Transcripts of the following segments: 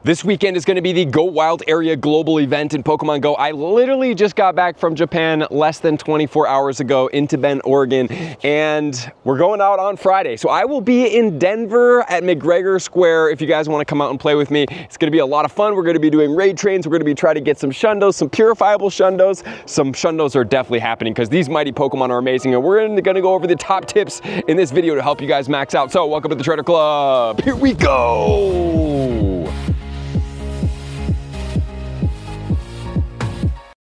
This weekend is going to be the Go Wild Area Global event in Pokemon Go. I literally just got back from Japan less than 24 hours ago into Bend, Oregon, and we're going out on Friday. So I will be in Denver at McGregor Square if you guys want to come out and play with me. It's going to be a lot of fun. We're going to be doing raid trains. We're going to be trying to get some Shundos, some purifiable Shundos. Some Shundos are definitely happening because these mighty Pokemon are amazing, and we're going to go over the top tips in this video to help you guys max out. So welcome to the Trainer Club. Here we go.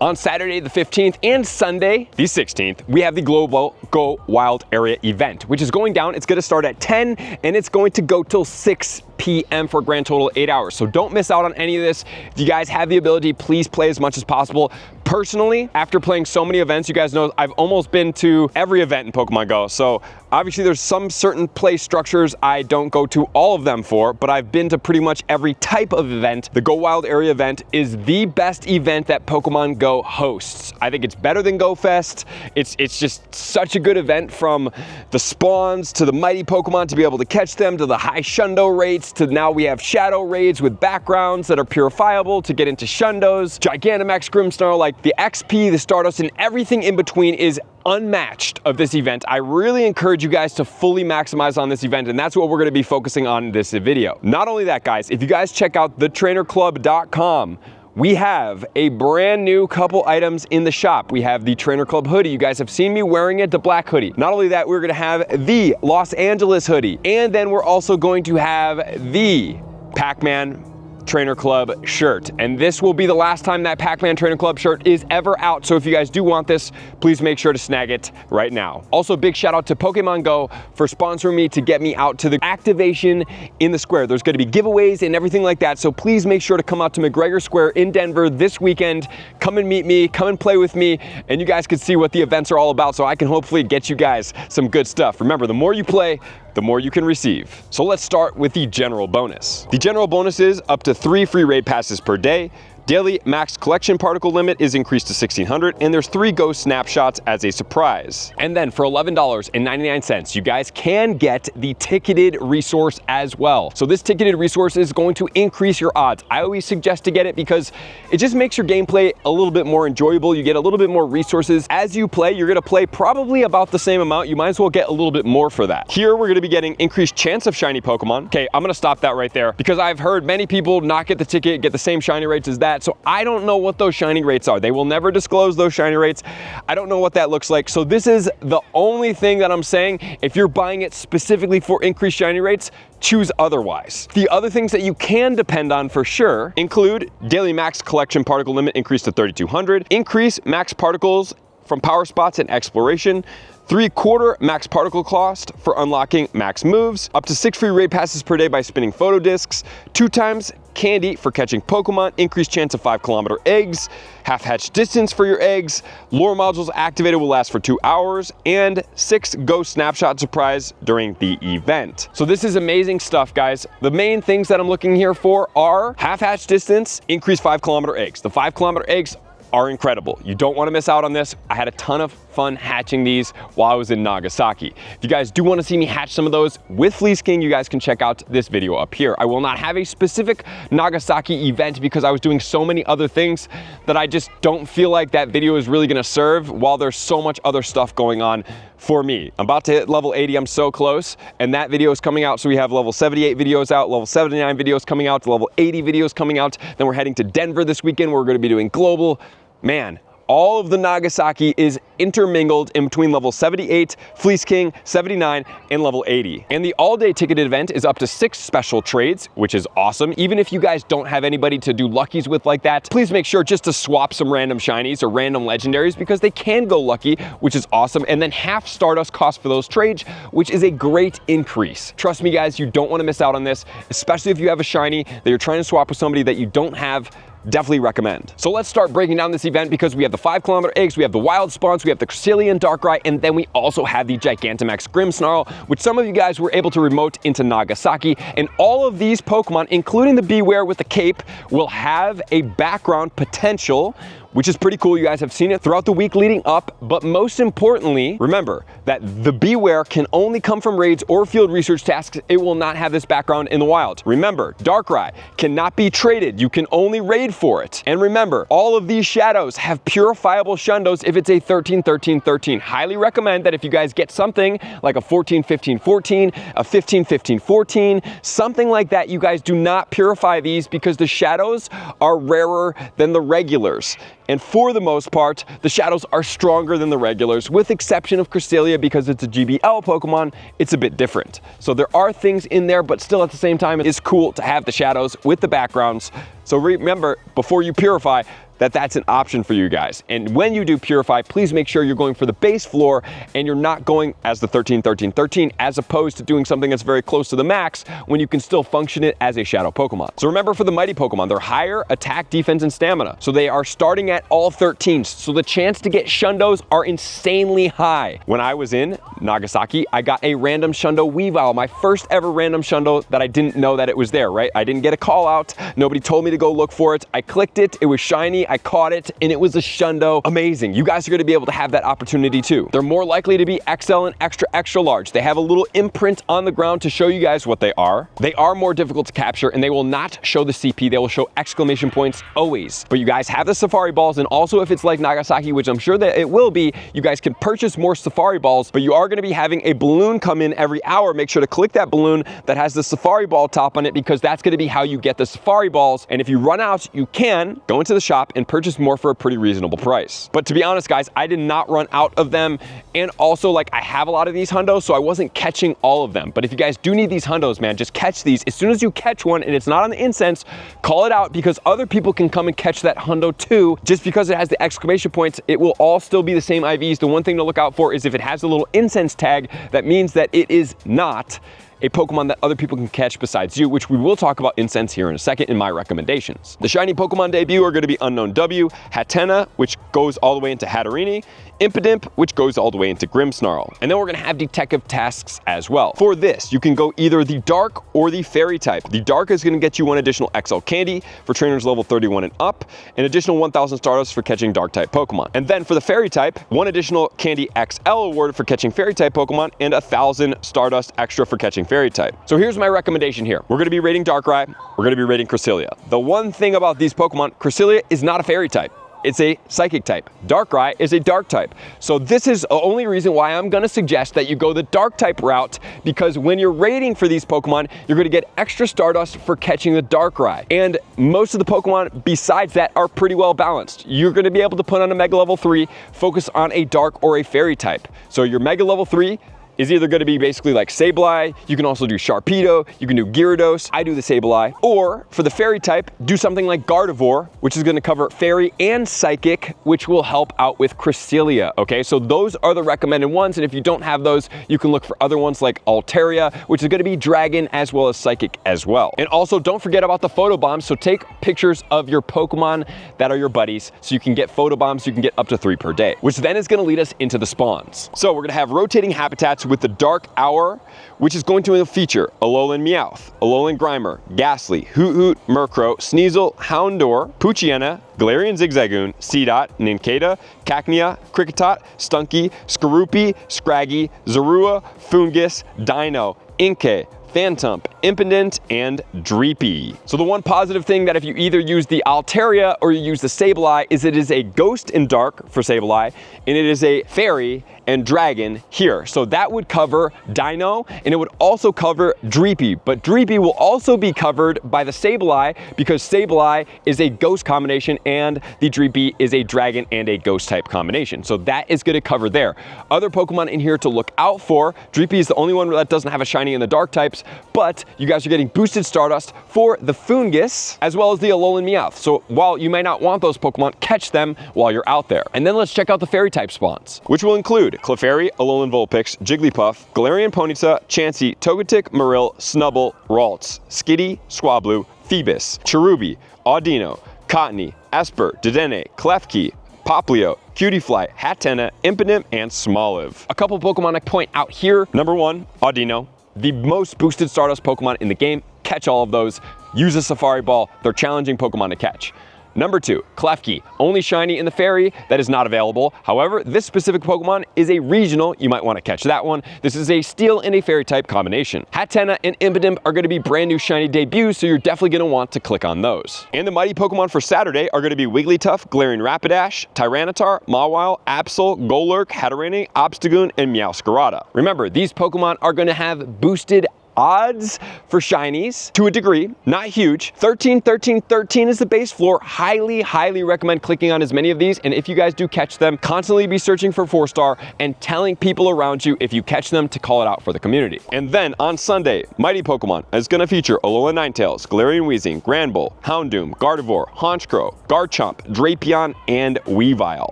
On Saturday the 15th and Sunday the 16th, we have the Global Go Wild Area event, which is going down. It's going to start at 10 and it's going to go till 6 p.m. for a grand total of 8 hours. So don't miss out on any of this. If you guys have the ability, please play as much as possible. Personally, after playing so many events, you guys know I've almost been to every event in Pokemon Go. So obviously there's some certain play structures I don't go to all of them for, but I've been to pretty much every type of event. The Go Wild Area event is the best event that Pokemon Go hosts. I think it's better than Go Fest. It's just such a good event, from the spawns to the mighty Pokemon to be able to catch them, to the high Shundo rates, to now we have shadow raids with backgrounds that are purifiable to get into Shundos, Gigantamax, Grimmsnarl, like the XP, the Stardust, and everything in between is unmatched of this event. I really encourage you guys to fully maximize on this event, and that's what we're going to be focusing on in this video. Not only that, guys, if you guys check out thetrainerclub.com, we have a brand new couple items in the shop. We have the Trainer Club hoodie. You guys have seen me wearing it, the black hoodie. Not only that, we're gonna have the Los Angeles hoodie. And then we're also going to have the Pac-Man Trainer Club shirt. And this will be the last time that Pac-Man Trainer Club shirt is ever out. So if you guys do want this, please make sure to snag it right now. Also, big shout out to Pokemon Go for sponsoring me to get me out to the activation in the square. There's going to be giveaways and everything like that. So please make sure to come out to McGregor Square in Denver this weekend. Come and meet me, come and play with me, and you guys can see what the events are all about, so I can hopefully get you guys some good stuff. Remember, the more you play, the more you can receive. So let's start with the general bonus. The general bonus is up to 3 free raid passes per day. Daily max collection particle limit is increased to 1,600, and there's 3 ghost snapshots as a surprise. And then for $11.99, you guys can get the ticketed resource as well. So this ticketed resource is going to increase your odds. I always suggest to get it because it just makes your gameplay a little bit more enjoyable. You get a little bit more resources. As you play, you're gonna play probably about the same amount. You might as well get a little bit more for that. Here, we're gonna be getting increased chance of shiny Pokemon. Okay, I'm gonna stop that right there because I've heard many people not get the ticket, get the same shiny rates as that. So I don't know what those shiny rates are. They will never disclose those shiny rates. I don't know what that looks like. So this is the only thing that I'm saying. If you're buying it specifically for increased shiny rates, choose otherwise. The other things that you can depend on for sure include daily max collection particle limit increased to 3,200, increase max particles from power spots and exploration, 3/4 max particle cost for unlocking max moves, up to 6 free raid passes per day by spinning photo discs, 2 times candy for catching Pokemon, increased chance of 5-kilometer eggs, half-hatch distance for your eggs, lure modules activated will last for 2 hours, and 6 ghost snapshot surprise during the event. So this is amazing stuff, guys. The main things that I'm looking here for are half-hatch distance, increased 5-kilometer eggs. The 5-kilometer eggs are incredible. You don't want to miss out on this. I had a ton of fun hatching these while I was in Nagasaki. If you guys do want to see me hatch some of those with Fleece King, you guys can check out this video up here. I will not have a specific Nagasaki event because I was doing so many other things that I just don't feel like that video is really going to serve while there's so much other stuff going on for me. I'm about to hit level 80, I'm so close, and that video is coming out, so we have level 78 videos out, level 79 videos coming out, level 80 videos coming out, then we're heading to Denver this weekend where we're gonna be doing global. Man, all of the Nagasaki is intermingled in between level 78, Fleece King, 79, and level 80. And the all-day ticketed event is up to 6 special trades, which is awesome. Even if you guys don't have anybody to do luckies with like that, please make sure just to swap some random shinies or random legendaries because they can go lucky, which is awesome. And then half Stardust cost for those trades, which is a great increase. Trust me, guys, you don't want to miss out on this, especially if you have a shiny that you're trying to swap with somebody that you don't have. Definitely recommend. So let's start breaking down this event because we have the 5-kilometer eggs, we have the wild spawns, we have the Cresselia and Darkrai, and then we also have the Gigantamax Grimmsnarl, which some of you guys were able to remote into Nagasaki. And all of these Pokemon, including the Bewear with the cape, will have a background potential which is pretty cool. You guys have seen it throughout the week leading up, but most importantly, remember that the Bewear can only come from raids or field research tasks. It will not have this background in the wild. Remember, Darkrai cannot be traded. You can only raid for it. And remember, all of these shadows have purifiable Shundos if it's a 13-13-13. Highly recommend that if you guys get something like a 14-15-14, a 15-15-14, something like that, you guys do not purify these because the shadows are rarer than the regulars. And for the most part, the shadows are stronger than the regulars, with exception of Cresselia because it's a GBL Pokemon, it's a bit different. So there are things in there, but still at the same time, it's cool to have the shadows with the backgrounds. So remember, before you purify, that's an option for you guys. And when you do purify, please make sure you're going for the base floor and you're not going as the 13-13-13, as opposed to doing something that's very close to the max when you can still function it as a shadow Pokemon. So remember, for the mighty Pokemon, they're higher attack, defense, and stamina. So they are starting at all 13s. So the chance to get Shundos are insanely high. When I was in Nagasaki, I got a random Shundo Weavile, my first ever random Shundo that I didn't know that it was there, right? I didn't get a call out. Nobody told me to go look for it. I clicked it. It was shiny. I caught it and it was a Shundo. Amazing. You guys are going to be able to have that opportunity too. They're more likely to be XL and extra large. They have a little imprint on the ground to show you guys what they are. They are more difficult to capture and they will not show the CP. They will show exclamation points always. But you guys have the Safari Balls, and also if it's like Nagasaki, which I'm sure that it will be, you guys can purchase more Safari Balls, but you are going to be having a balloon come in every hour. Make sure to click that balloon that has the Safari Ball top on it, because that's going to be how you get the Safari Balls. And if you run out, you can go into the shop and purchase more for a pretty reasonable price. But to be honest, guys, I did not run out of them. And also, like, I have a lot of these Hundos, so I wasn't catching all of them. But if you guys do need these Hundos, man, just catch these. As soon as you catch one and it's not on the Incense, call it out, because other people can come and catch that Hundo too. Just because it has the exclamation points, it will all still be the same IVs. The one thing to look out for is if it has a little Incense tag, that means that it is not a Pokemon that other people can catch besides you, which we will talk about Incense here in a second in my recommendations. The shiny Pokemon debut are going to be Unknown W, Hatenna, which goes all the way into Hatterene, Impidimp, which goes all the way into Grimmsnarl. And then we're going to have detective tasks as well. For this, you can go either the Dark or the Fairy type. The Dark is going to get you one additional XL candy for trainers level 31 and up, an additional 1,000 Stardust for catching Dark type Pokemon. And then for the Fairy type, one additional candy XL awarded for catching Fairy type Pokemon, and 1,000 Stardust extra for catching Fairy type. So here's my recommendation here. We're going to be rating Darkrai. We're going to be rating Cresselia. The one thing about these Pokemon, Cresselia is not a Fairy type. It's a Psychic type. Darkrai is a Dark type. So this is the only reason why I'm going to suggest that you go the Dark type route, because when you're rating for these Pokemon, you're going to get extra Stardust for catching the Darkrai. And most of the Pokemon besides that are pretty well balanced. You're going to be able to put on a Mega level 3, focus on a Dark or a Fairy type. So your Mega level 3 is either going to be basically like Sableye. You can also do Sharpedo, you can do Gyarados. I do the Sableye. Or for the Fairy type, do something like Gardevoir, which is going to cover Fairy and Psychic, which will help out with Cresselia. Okay, so those are the recommended ones. And if you don't have those, you can look for other ones like Altaria, which is going to be Dragon as well as Psychic as well. And also don't forget about the photo bombs. So take pictures of your Pokemon that are your buddies, so you can get photo bombs. You can get up to 3 per day, which then is going to lead us into the spawns. So we're going to have rotating habitats with the Dark Hour, which is going to feature Alolan Meowth, Alolan Grimer, Ghastly, Hoot, Murkrow, Sneasel, Houndour, Poochyena, Galarian Zigzagoon, Seedot, Nincada, Cacnea, Kricketot, Stunky, Skorupi, Scraggy, Zorua, Foongus, Dino, Inkay, Phantump, Impidimp, and Dreepy. So the one positive thing that if you either use the Altaria or you use the Sableye is it is a Ghost in Dark for Sableye, and it is a Fairy and Dragon here. So that would cover Dino, and it would also cover Dreepy. But Dreepy will also be covered by the Sableye, because Sableye is a Ghost combination and the Dreepy is a Dragon and a Ghost type combination. So that is going to cover there. Other Pokemon in here to look out for, Dreepy is the only one that doesn't have a shiny in the Dark types, but you guys are getting boosted Stardust for the Foongus as well as the Alolan Meowth. So while you may not want those Pokemon, catch them while you're out there. And then let's check out the Fairy type spawns, which will include Clefairy, Alolan Vulpix, Jigglypuff, Galarian Ponyta, Chansey, Togetic, Marill, Snubbull, Ralts, Skitty, Swablu, Phoebus, Cherubi, Audino, Cottonee, Esper, Dedenne, Klefki, Poplio, Cutiefly, Hatenna, Impidimp, and Smoliv. A couple Pokemon I point out here. Number 1, Audino, the most boosted Stardust Pokemon in the game. Catch all of those. Use a Safari Ball. They're challenging Pokemon to catch. Number 2, Klefki, only shiny in the Fairy, that is not available. However, this specific Pokemon is a regional, you might want to catch that one. This is a Steel and a Fairy type combination. Hatenna and Impidimp are going to be brand new shiny debuts, so you're definitely going to want to click on those. And the mighty Pokemon for Saturday are going to be Wigglytuff, Glaring Rapidash, Tyranitar, Mawile, Absol, Golurk, Hatterene, Obstagoon, and Meowscarada. Remember, these Pokemon are going to have boosted odds for shinies to a degree, not huge. 13, 13, 13 is the base floor. Highly recommend clicking on as many of these. And if you guys do catch them, constantly be searching for 4-star and telling people around you if you catch them to call it out for the community. And then on Sunday, mighty Pokemon is going to feature Alola Ninetales, Galarian Weezing, Granbull, Houndour, Gardevoir, Honchkrow, Garchomp, Drapion, and Weavile.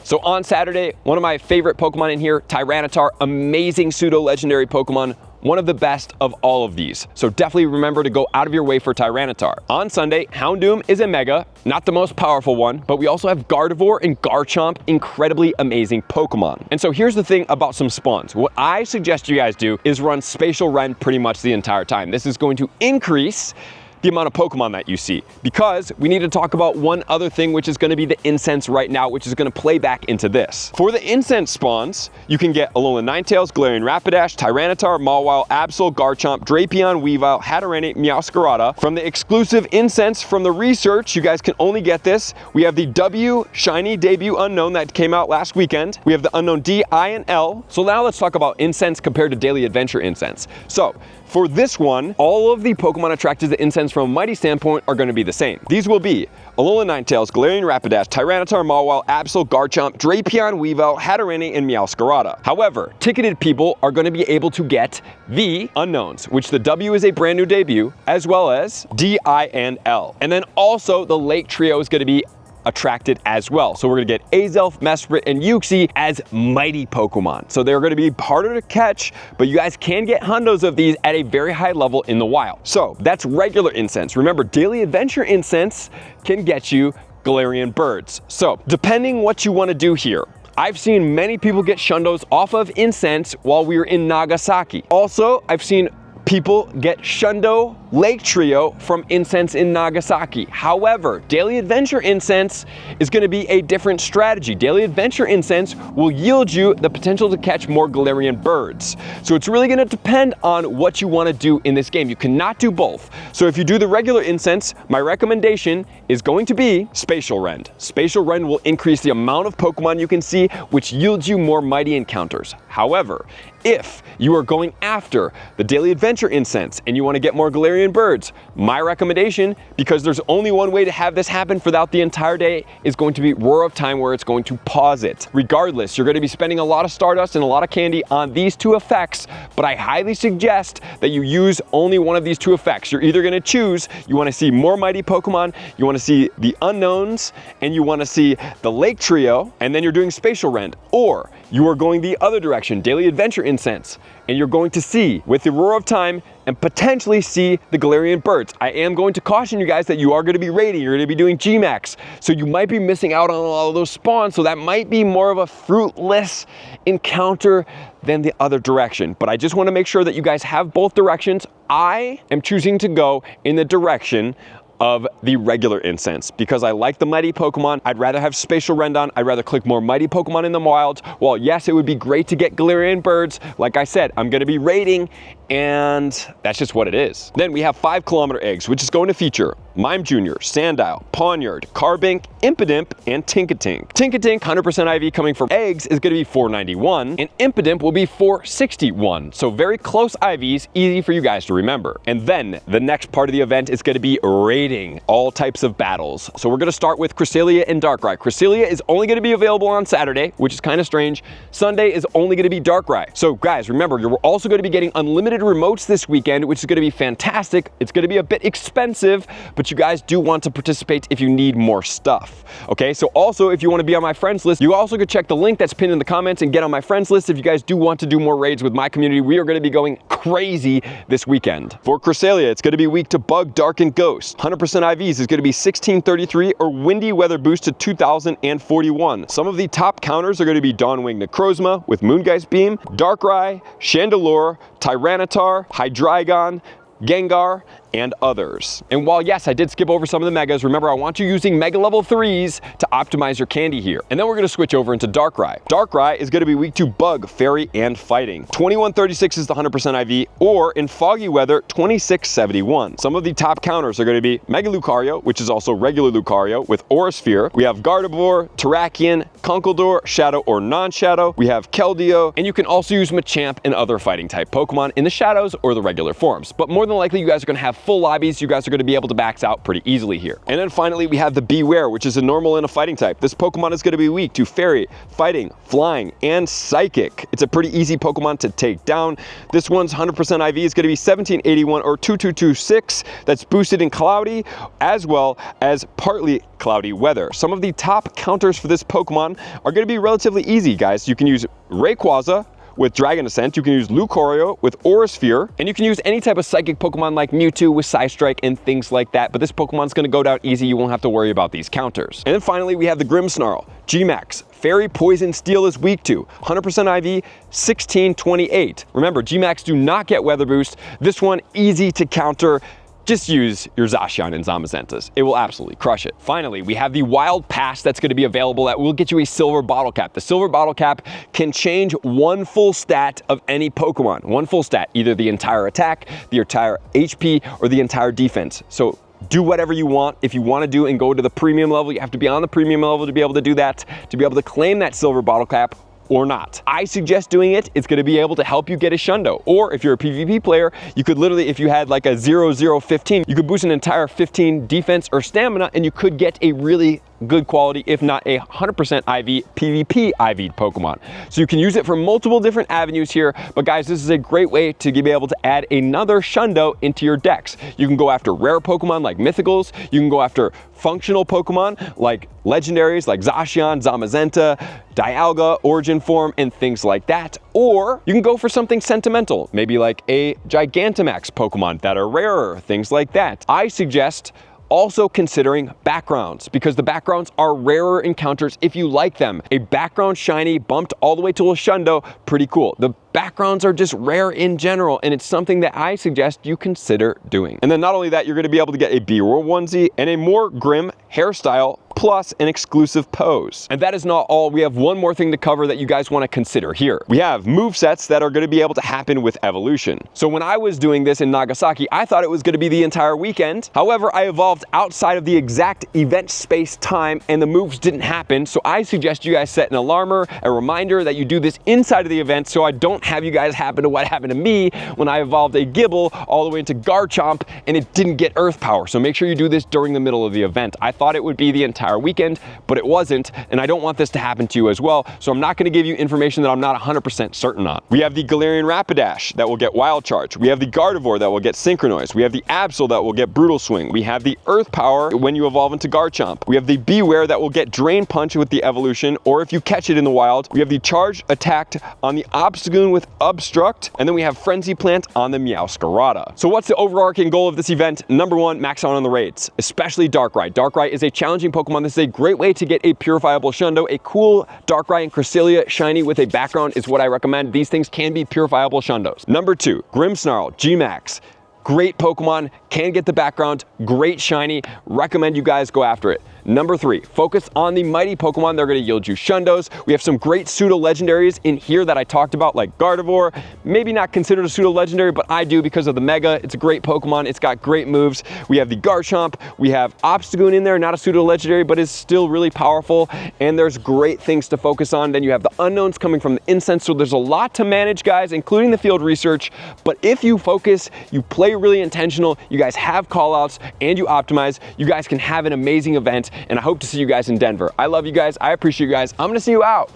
So on Saturday, one of my favorite Pokemon in here, Tyranitar, amazing pseudo-legendary Pokemon. One of the best of all of these. So definitely remember to go out of your way for Tyranitar. On Sunday, Houndour is a Mega, not the most powerful one, but we also have Gardevoir and Garchomp, incredibly amazing Pokemon. And so here's the thing about some spawns. What I suggest you guys do is run Spatial Rend pretty much the entire time. This is going to increase the amount of Pokemon that you see, because we need to talk about one other thing, which is going to be the Incense right now, which is going to play back into this. For the Incense spawns, you can get Alola Ninetales, Galarian Rapidash, Tyranitar, Mawile, Absol, Garchomp, Drapion, Weavile, Hatterene, Meowscarada. From the exclusive Incense from the research, you guys can only get this. We have the W Shiny Debut Unknown that came out last weekend. We have the Unknown D, I, and L. So now let's talk about Incense compared to Daily Adventure Incense. So for this one, all of the Pokemon attracted to Incense from a mighty standpoint are going to be the same. These will be Alola Ninetales, Galarian Rapidash, Tyranitar, Mawile, Absol, Garchomp, Drapion, Weavile, Hatterene, and Meowscarada. However, ticketed people are going to be able to get the Unknowns, which the W is a brand new debut, as well as D, I, and L. And then also the Lake Trio is going to be attracted as well. So we're gonna get Azelf, Mesprit, and Uxie as mighty Pokemon. So they're gonna be harder to catch, but you guys can get hundos of these at a very high level in the wild. So that's regular Incense. Remember, Daily Adventure Incense can get you Galarian birds. So depending what you wanna do here, I've seen many people get shundos off of Incense while we were in Nagasaki. Also, I've seen people get Shundo Lake Trio from Incense in Nagasaki. However, Daily Adventure Incense is going to be a different strategy. Daily Adventure Incense will yield you the potential to catch more Galarian birds. So it's really going to depend on what you want to do in this game. You cannot do both. So if you do the regular Incense, my recommendation is going to be Spatial Rend. Spatial Rend will increase the amount of Pokemon you can see, which yields you more mighty encounters. However, if you are going after the Daily Adventure Incense and you want to get more Galarian birds, my recommendation, because there's only one way to have this happen throughout the entire day, is going to be Roar of Time, where it's going to pause it. Regardless, you're going to be spending a lot of Stardust and a lot of candy on these two effects, but I highly suggest that you use only one of these two effects. You're either going to choose, you want to see more mighty Pokemon, you want to see the Unknowns, and you want to see the Lake Trio, and then you're doing Spatial Rend, or you are going the other direction, Daily Adventure Incense, and you're going to see with the Roar of Time and potentially see the Galarian birds. I am going to caution you guys that you are going to be raiding, you're going to be doing Gmax, so you might be missing out on all of those spawns, so that might be more of a fruitless encounter than the other direction. But I just want to make sure that you guys have both directions. I am choosing to go in the direction of the regular Incense because I like the mighty Pokemon. I'd rather have Spatial Rend on. I'd rather click more mighty Pokemon in the wild. While yes, it would be great to get Galarian birds, like I said, I'm going to be raiding, and that's just what it is. Then we have 5 kilometer eggs, which is going to feature Mime Jr., Sandile, Pawniard, Carbink, Impidimp, and Tinkatink. Tinkatink, 100% IV coming from eggs, is going to be 491, and Impidimp will be 461. So very close IVs, easy for you guys to remember. And then the next part of the event is going to be raiding all types of battles. So we're going to start with Cresselia and Darkrai. Cresselia is only going to be available on Saturday, which is kind of strange. Sunday is only going to be Darkrai. So guys, remember, you're also going to be getting unlimited remotes this weekend, which is going to be fantastic. It's going to be a bit expensive, but you guys do want to participate if you need more stuff. Okay, so also if you want to be on my friends list, you also could check the link that's pinned in the comments and get on my friends list if you guys do want to do more raids with my community. We are going to be going crazy this weekend. For Cresselia, it's going to be weak to Bug, Dark, and Ghost. 100% IVs is going to be 1633 or Windy Weather Boost to 2041. Some of the top counters are going to be Dawnwing Necrozma with Moongeist Beam, Darkrai, Chandelure, Tyranitar, Hydreigon, Gengar, and others. And while yes, I did skip over some of the megas, remember I want you using mega level 3s to optimize your candy here. And then we're gonna switch over into Darkrai. Darkrai is gonna be weak to Bug, Fairy, and Fighting. 2136 is the 100% IV, or in Foggy Weather, 2671. Some of the top counters are gonna be Mega Lucario, which is also regular Lucario with Aura Sphere. We have Gardevoir, Terrakion, Conkeldurr, Shadow or non-Shadow. We have Keldeo, and you can also use Machamp and other fighting type Pokemon in the shadows or the regular forms. But more than likely, you guys are gonna have full lobbies. You guys are gonna be able to max out pretty easily here. And then finally, we have the Bewear, which is a normal and a fighting type. This Pokemon is gonna be weak to Fairy, Fighting, Flying, and Psychic. It's a pretty easy Pokemon to take down. This one's 100% IV is gonna be 1781 or 2226. That's boosted in cloudy as well as partly cloudy weather. Some of the top counters for this Pokemon are gonna be relatively easy, guys. You can use Rayquaza with Dragon Ascent, you can use Lucario with Aura Sphere, and you can use any type of psychic Pokemon like Mewtwo with Psystrike and things like that, but this Pokemon's gonna go down easy. You won't have to worry about these counters. And then finally, we have the Grimmsnarl, Gmax. Fairy, Poison, Steel is weak to. 100% IV, 1628. Remember, Gmax do not get Weather Boost. This one, easy to counter. Just use your Zacian and Zamazentas. It will absolutely crush it. Finally, we have the Wild Pass that's going to be available that will get you a Silver Bottle Cap. The Silver Bottle Cap can change one full stat of any Pokemon. One full stat, either the entire attack, the entire HP, or the entire defense. So do whatever you want. If you want to do and go to the premium level, you have to be on the premium level to be able to do that, to be able to claim that Silver Bottle Cap or not. I suggest doing it. It's gonna be able to help you get a Shundo. Or if you're a PvP player, you could literally, if you had like a 0-0-15, you could boost an entire 15 defense or stamina, and you could get a really good quality, if not a 100% IV PvP IV Pokemon. So you can use it for multiple different avenues here, but guys, this is a great way to be able to add another Shundo into your decks. You can go after rare Pokemon like Mythicals, you can go after functional Pokemon like legendaries like Zacian, Zamazenta, Dialga, Origin Form, and things like that. Or you can go for something sentimental, maybe like a Gigantamax Pokemon that are rarer, things like that. I suggest also considering backgrounds, because the backgrounds are rarer encounters if you like them. A background shiny bumped all the way to a Shundo, pretty cool. The backgrounds are just rare in general, and it's something that I suggest you consider doing. And then not only that, you're gonna be able to get a B-roll onesie and a more grim hairstyle, plus an exclusive pose. And that is not all. We have one more thing to cover that you guys want to consider here. We have movesets that are going to be able to happen with evolution. So when I was doing this in Nagasaki, I thought it was going to be the entire weekend. However, I evolved outside of the exact event space time and the moves didn't happen. So I suggest you guys set an alarmer, a reminder that you do this inside of the event, so I don't have you guys happen to what happened to me when I evolved a Gibble all the way into Garchomp and it didn't get Earth Power. So make sure you do this during the middle of the event. I thought it would be the entire weekend, but it wasn't, and I don't want this to happen to you as well, so I'm not going to give you information that I'm not 100% certain on. We have the Galarian Rapidash that will get Wild Charge. We have the Gardevoir that will get Synchronoise. We have the Absol that will get Brutal Swing. We have the Earth Power when you evolve into Garchomp. We have the Bewear that will get Drain Punch with the evolution, or if you catch it in the wild. We have the Charge Attacked on the Obstagoon with Obstruct, and then we have Frenzy Plant on the Meowscarada. So what's the overarching goal of this event? Number one, max out on the raids, especially Darkrai. Darkrai is a challenging Pokemon. This is a great way to get a purifiable Shundo. A cool Darkrai and Cresselia shiny with a background is what I recommend. These things can be purifiable Shundos. Number two, Grimmsnarl, Gmax. Great Pokemon, can get the background, great shiny. Recommend you guys go after it. Number three, focus on the mighty Pokemon. They're going to yield you Shundos. We have some great pseudo-legendaries in here that I talked about, like Gardevoir. Maybe not considered a pseudo-legendary, but I do because of the Mega. It's a great Pokemon. It's got great moves. We have the Garchomp. We have Obstagoon in there, not a pseudo-legendary, but is still really powerful. And there's great things to focus on. Then you have the unknowns coming from the Incense. So there's a lot to manage, guys, including the field research. But if you focus, you play really intentional, you guys have callouts, and you optimize, you guys can have an amazing event. And I hope to see you guys in Denver. I love you guys. I appreciate you guys. I'm gonna see you out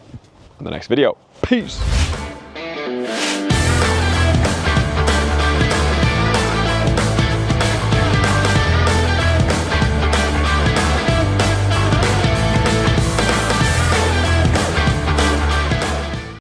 in the next video. Peace.